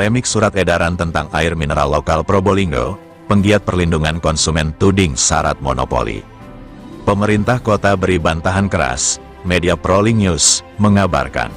Polemik surat edaran tentang air mineral lokal Probolinggo, penggiat perlindungan konsumen tuding syarat monopoli. Pemerintah kota beri bantahan keras, media Proling News mengabarkan.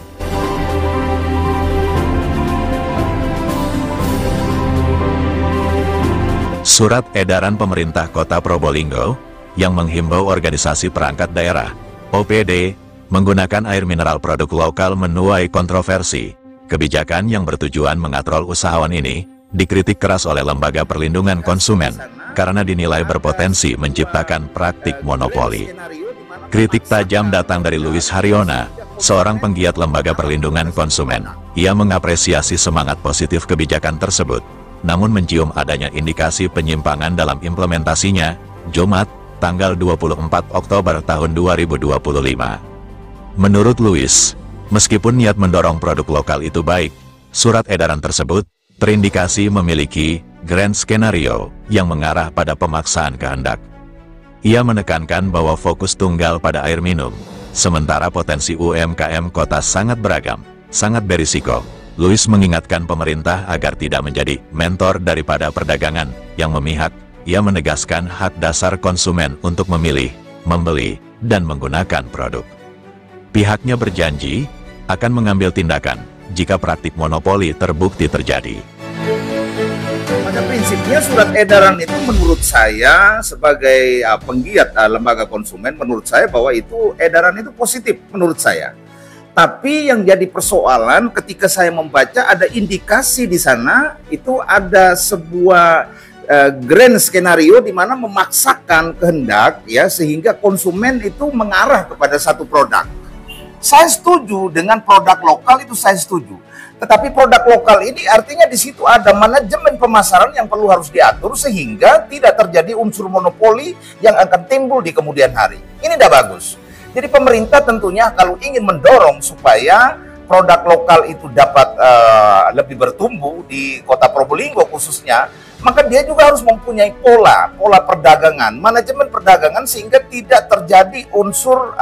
Surat edaran pemerintah kota Probolinggo, yang menghimbau organisasi perangkat daerah, OPD, menggunakan air mineral produk lokal menuai kontroversi. Kebijakan yang bertujuan mengatrol usahawan ini, dikritik keras oleh Lembaga Perlindungan Konsumen, karena dinilai berpotensi menciptakan praktik monopoli. Kritik tajam datang dari Luis Haryona, seorang penggiat Lembaga Perlindungan Konsumen. Ia mengapresiasi semangat positif kebijakan tersebut, namun mencium adanya indikasi penyimpangan dalam implementasinya, Jumat, tanggal 24 Oktober tahun 2025. Menurut Luis, meskipun niat mendorong produk lokal itu baik, surat edaran tersebut terindikasi memiliki grand skenario yang mengarah pada pemaksaan kehendak. Ia menekankan bahwa fokus tunggal pada air minum, sementara potensi UMKM kota sangat beragam, sangat berisiko. Luis mengingatkan pemerintah agar tidak menjadi mentor daripada perdagangan yang memihak. Ia menegaskan hak dasar konsumen untuk memilih, membeli, dan menggunakan produk. Pihaknya berjanji akan mengambil tindakan jika praktik monopoli terbukti terjadi. Pada prinsipnya surat edaran itu menurut saya sebagai penggiat lembaga konsumen, menurut saya bahwa itu edaran itu positif menurut saya. Tapi yang jadi persoalan ketika saya membaca ada indikasi di sana itu ada sebuah grand skenario di mana memaksakan kehendak ya sehingga konsumen itu mengarah kepada satu produk. Saya setuju dengan produk lokal itu saya setuju. Tetapi produk lokal ini artinya di situ ada manajemen pemasaran yang perlu harus diatur sehingga tidak terjadi unsur monopoli yang akan timbul di kemudian hari. Ini tidak bagus. Jadi pemerintah tentunya kalau ingin mendorong supaya produk lokal itu dapat lebih bertumbuh di kota Probolinggo khususnya, maka dia juga harus mempunyai pola perdagangan, manajemen perdagangan sehingga tidak terjadi unsur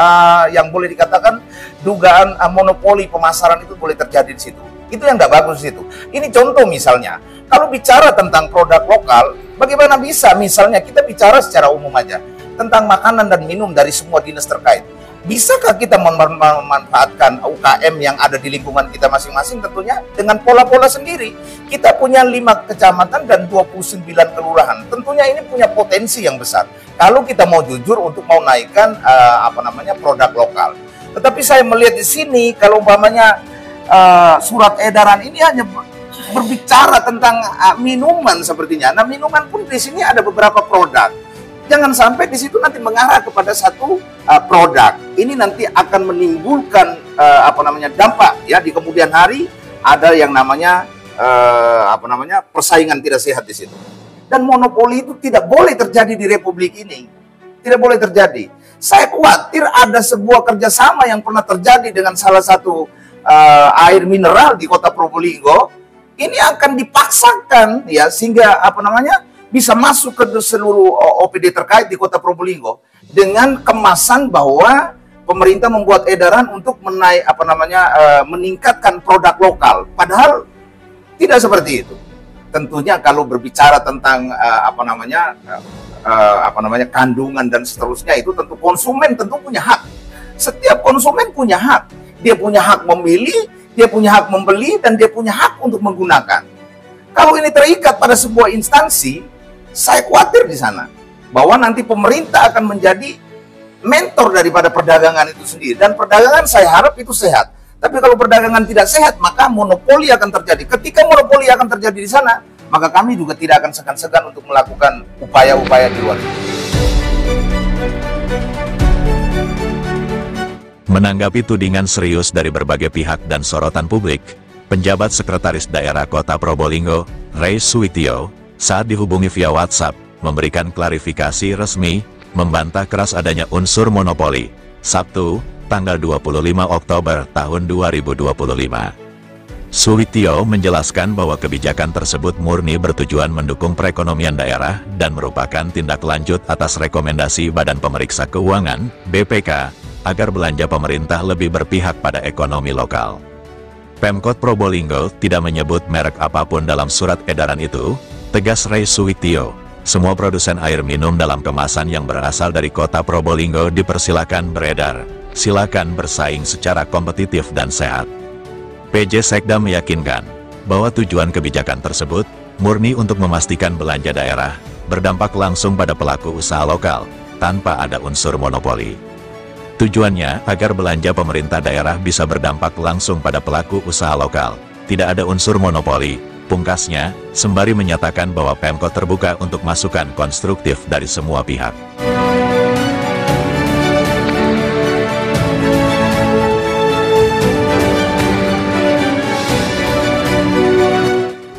yang boleh dikatakan dugaan monopoli pemasaran itu boleh terjadi di situ. Itu yang tidak bagus di situ. Ini contoh misalnya, kalau bicara tentang produk lokal, bagaimana bisa misalnya kita bicara secara umum aja tentang makanan dan minum dari semua dinas terkait. Bisakah kita memanfaatkan UKM yang ada di lingkungan kita masing-masing tentunya dengan pola-pola sendiri. Kita punya 5 kecamatan dan 29 kelurahan. Tentunya ini punya potensi yang besar. Kalau kita mau jujur untuk mau naikkan produk lokal. Tetapi saya melihat di sini kalau umpamanya surat edaran ini hanya berbicara tentang minuman sepertinya. Nah, minuman pun di sini ada beberapa produk. Jangan sampai di situ nanti mengarah kepada satu produk. Ini nanti akan menimbulkan dampak ya di kemudian hari ada yang namanya persaingan tidak sehat di situ. Dan monopoli itu tidak boleh terjadi di Republik ini. Tidak boleh terjadi. Saya khawatir ada sebuah kerjasama yang pernah terjadi dengan salah satu air mineral di kota Probolinggo. Ini akan dipaksakan ya sehingga bisa masuk ke seluruh OPD terkait di kota Probolinggo dengan kemasan bahwa pemerintah membuat edaran untuk meningkatkan produk lokal. Padahal tidak seperti itu. Tentunya kalau berbicara tentang kandungan dan seterusnya itu tentu konsumen tentu punya hak. Setiap konsumen punya hak. Dia punya hak memilih, dia punya hak membeli, dan dia punya hak untuk menggunakan. Kalau ini terikat pada sebuah instansi, saya khawatir di sana bahwa nanti pemerintah akan menjadi mentor daripada perdagangan itu sendiri. Dan perdagangan saya harap itu sehat. Tapi kalau perdagangan tidak sehat, maka monopoli akan terjadi. Ketika monopoli akan terjadi di sana, maka kami juga tidak akan segan-segan untuk melakukan upaya-upaya di luar. Menanggapi tudingan serius dari berbagai pihak dan sorotan publik, penjabat Sekretaris Daerah Kota Probolinggo, Ray Suwitio, saat dihubungi via WhatsApp, memberikan klarifikasi resmi, membantah keras adanya unsur monopoli. Sabtu, tanggal 25 Oktober tahun 2025. Suwitio menjelaskan bahwa kebijakan tersebut murni bertujuan mendukung perekonomian daerah dan merupakan tindak lanjut atas rekomendasi Badan Pemeriksa Keuangan, BPK, agar belanja pemerintah lebih berpihak pada ekonomi lokal. Pemkot Probolinggo tidak menyebut merek apapun dalam surat edaran itu, tegas Ray Suwiktio. Semua produsen air minum dalam kemasan yang berasal dari kota Probolinggo dipersilakan beredar. Silakan bersaing secara kompetitif dan sehat. PJ Sekda meyakinkan bahwa tujuan kebijakan tersebut murni untuk memastikan belanja daerah berdampak langsung pada pelaku usaha lokal, tanpa ada unsur monopoli. Tujuannya agar belanja pemerintah daerah bisa berdampak langsung pada pelaku usaha lokal, tidak ada unsur monopoli, pungkasnya, sembari menyatakan bahwa Pemkot terbuka untuk masukan konstruktif dari semua pihak.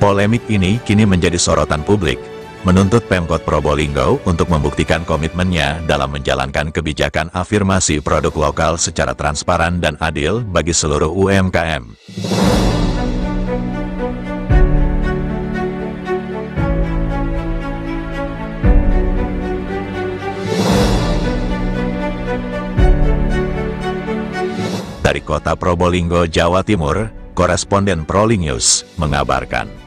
Polemik ini kini menjadi sorotan publik, menuntut Pemkot Probolinggo untuk membuktikan komitmennya dalam menjalankan kebijakan afirmasi produk lokal secara transparan dan adil bagi seluruh UMKM. Dari kota Probolinggo, Jawa Timur, koresponden Prolinews mengabarkan.